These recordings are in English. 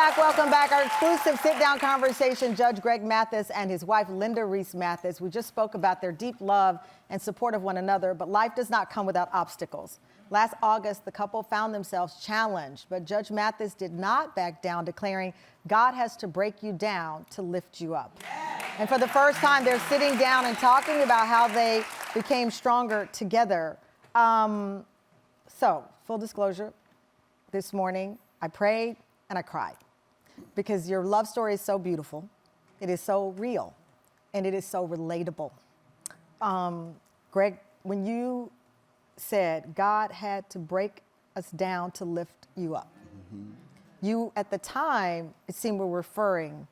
Welcome back. Our exclusive sit-down conversation, Judge Greg Mathis and his wife, Linda Reese Mathis. We just spoke about their deep love and support of one another, but life does not come without obstacles. Last August, the couple found themselves challenged, but Judge Mathis did not back down, declaring, God has to break you down to lift you up. And for the first time, they're sitting down and talking about how they became stronger together. So, full disclosure, this morning, I prayed and I cried because your love story is so beautiful. It is so real and it is so relatable. Greg, when you said God had to break us down to lift you up, you, at the time, it seemed were referring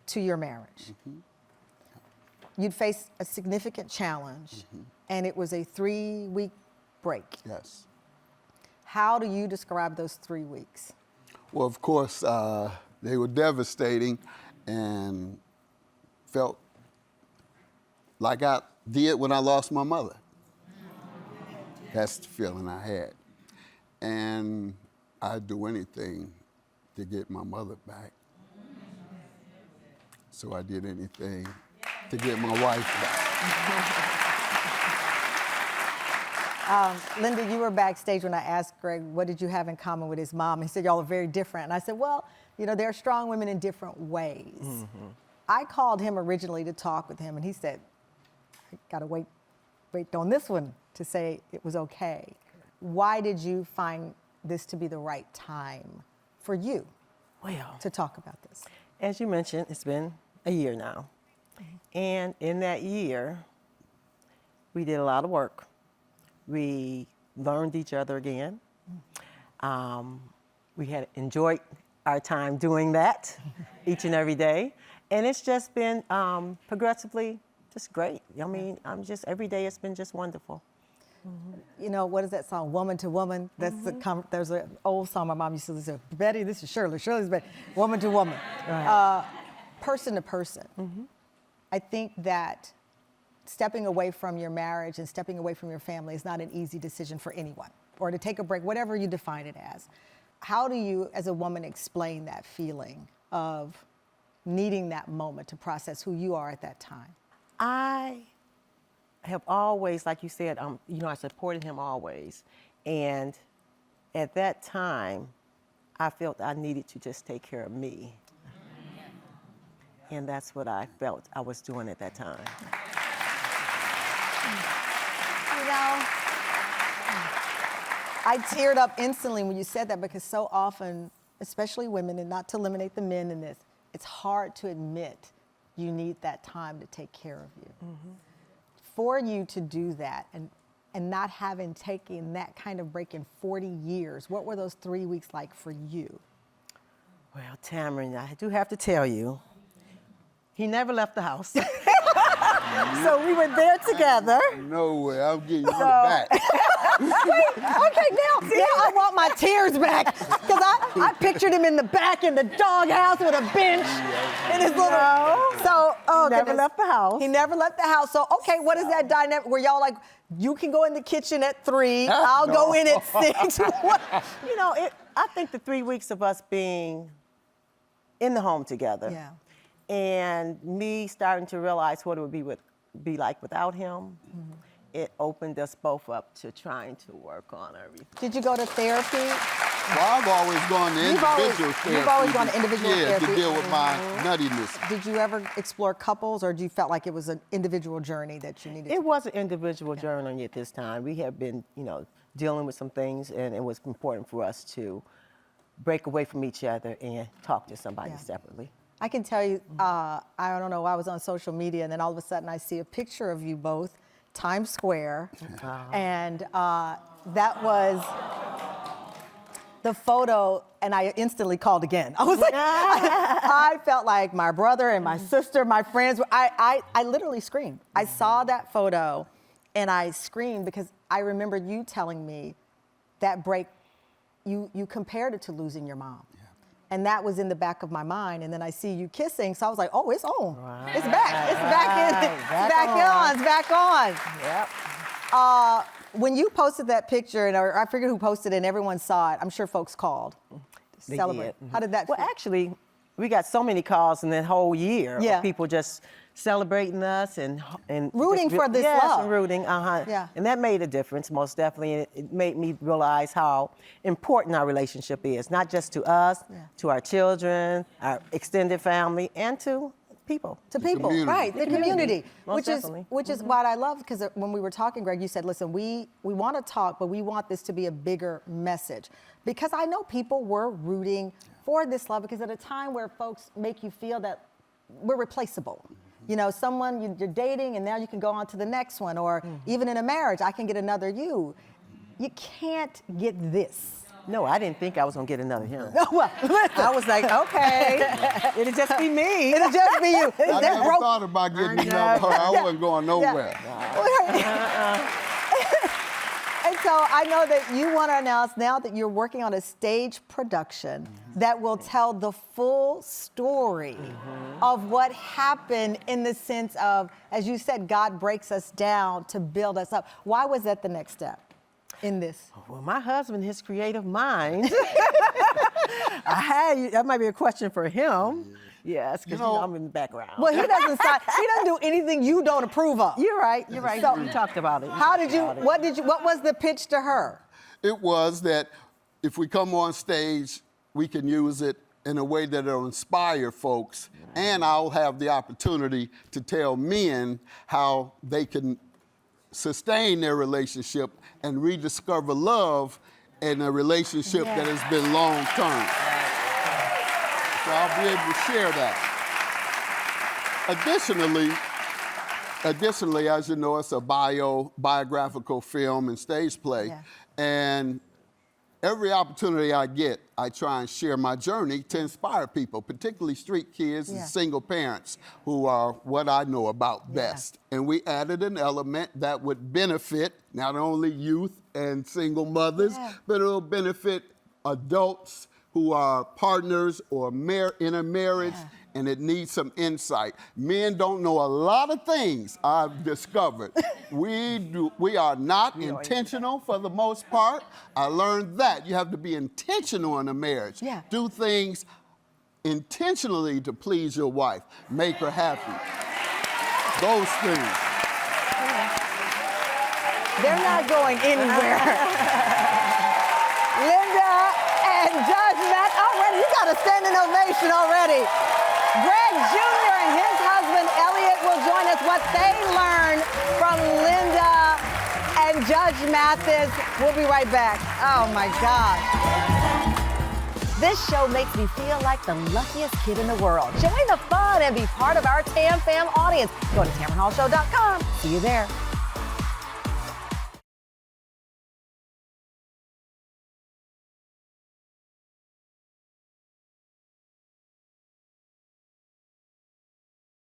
to your marriage. You'd faced a significant challenge and it was a 3-week break. Yes. How do you describe those 3 weeks? Well, of course, they were devastating and felt like I did when I lost my mother. That's the feeling I had. And I'd do anything to get my mother back. So I did anything to get my wife back. Linda, you were backstage when I asked Greg, what did you have in common with his mom? He said, y'all are very different. And I said, well, you know, they're strong women in different ways. I called him originally to talk with him, and he said, I gotta wait on this one to say it was okay. Why did you find this to be the right time for you to talk about this? As you mentioned, it's been a year now. And in that year, we did a lot of work. We learned each other again. We had enjoyed our time doing that each and every day. And it's just been progressively just great. I mean, every day it's been just wonderful. You know, what is that song, Woman to Woman? That's there's an old song my mom used to listen to. Betty, this is Shirley. Shirley's Betty. Woman to woman. Right. Person to person. I think that stepping away from your marriage and stepping away from your family is not an easy decision for anyone, or to take a break, whatever you define it as. How do you, as a woman, explain that feeling of needing that moment to process who you are at that time? I have always, like you said, you know, I supported him always. And at that time, I felt I needed to just take care of me. And that's what I felt I was doing at that time. You know, I teared up instantly when you said that, because so often, especially women, and not to eliminate the men in this, it's hard to admit you need that time to take care of you. For you to do that and not having taken that kind of break in 40 years, what were those 3 weeks like for you? Well, Tamron, I do have to tell you, he never left the house. So we were there together. No way, I'm getting you back. Wait, okay, now I want my tears back, because I pictured him in the back in the doghouse with a bench and his little. So, he never left the house. He never left the house. So, okay, what is that dynamic where y'all like, you can go in the kitchen at 3, I'll go in at 6. You know, I think the 3 weeks of us being in the home together, and me starting to realize what it would be like without him, it opened us both up to trying to work on everything. Did you go to therapy? Well, I've always gone to individual therapy. You've always gone to individual therapy. To deal with my nuttiness. Did you ever explore couples, or do you felt like it was an individual journey that you needed? It was an individual journey at this time. We have been, you know, dealing with some things, and it was important for us to break away from each other and talk to somebody separately. I can tell you, I don't know, I was on social media, and then all of a sudden I see a picture of you both, Times Square, and that was the photo, and I instantly called again. I was like, I felt like my brother and my sister, my friends, I literally screamed. I saw that photo, and I screamed because I remember you telling me that break, you compared it to losing your mom. And that was in the back of my mind. And then I see you kissing, so I was like, oh, it's on. Right. It's back. It's back on. Yep. When you posted that picture, and I forget who posted it, and everyone saw it, I'm sure folks called. They celebrate? did. How did that Well, feel? actually, we got so many calls in that whole year Yeah. of people just celebrating us and Rooting just for this yes, love. and rooting, Yeah. And that made a difference, most definitely. And it made me realize how important our relationship is, not just to us, to our children, our extended family, and to people. To people, community. right? The community, Most which is definitely. which is what I love, because when we were talking, Greg, you said, "Listen, we want to talk, but we want this to be a bigger message," because I know people were rooting for this love, because at a time where folks make you feel that we're replaceable. You know, someone you're dating, and now you can go on to the next one, or even in a marriage, I can get another you. You can't get this. No, I didn't think I was gonna get another him. Well, listen. I was like, okay, it'll just be me. It'll just be you. I That never broke- thought about getting another her. I wasn't going nowhere. And so I know that you want to announce now that you're working on a stage production that will tell the full story of what happened, in the sense of, as you said, God breaks us down to build us up. Why was that the next step in this? Well, my husband, his creative mind. That might be a question for him. Yes, because I'm in the background. Well, he doesn't do anything you don't approve of. You're right. So- you talked about it. What was the pitch to her? It was that if we come on stage, we can use it in a way that will inspire folks, and I'll have the opportunity to tell men how they can sustain their relationship and rediscover love in a relationship that has been long term. So I'll be able to share that. Additionally, as you know, it's a biographical film and stage play. Yeah. And every opportunity I get, I try and share my journey to inspire people, particularly street kids and single parents, who are what I know about best. And we added an element that would benefit not only youth and single mothers, but it'll benefit adults who are partners or in a marriage, and it needs some insight. Men don't know a lot of things, I've discovered. We are not intentional for the most part. I learned that. You have to be intentional in a marriage. Yeah. Do things intentionally to please your wife, make her happy. Those things. They're not going anywhere. Linda and Judge Matt, already, you got a standing ovation already. Greg Jr. and his husband Elliot will join us. What they learned from Linda and Judge Mathis. We'll be right back. Oh my God. This show makes me feel like the luckiest kid in the world. Join the fun and be part of our Tam Fam audience. Go to TamronHallShow.com. See you there.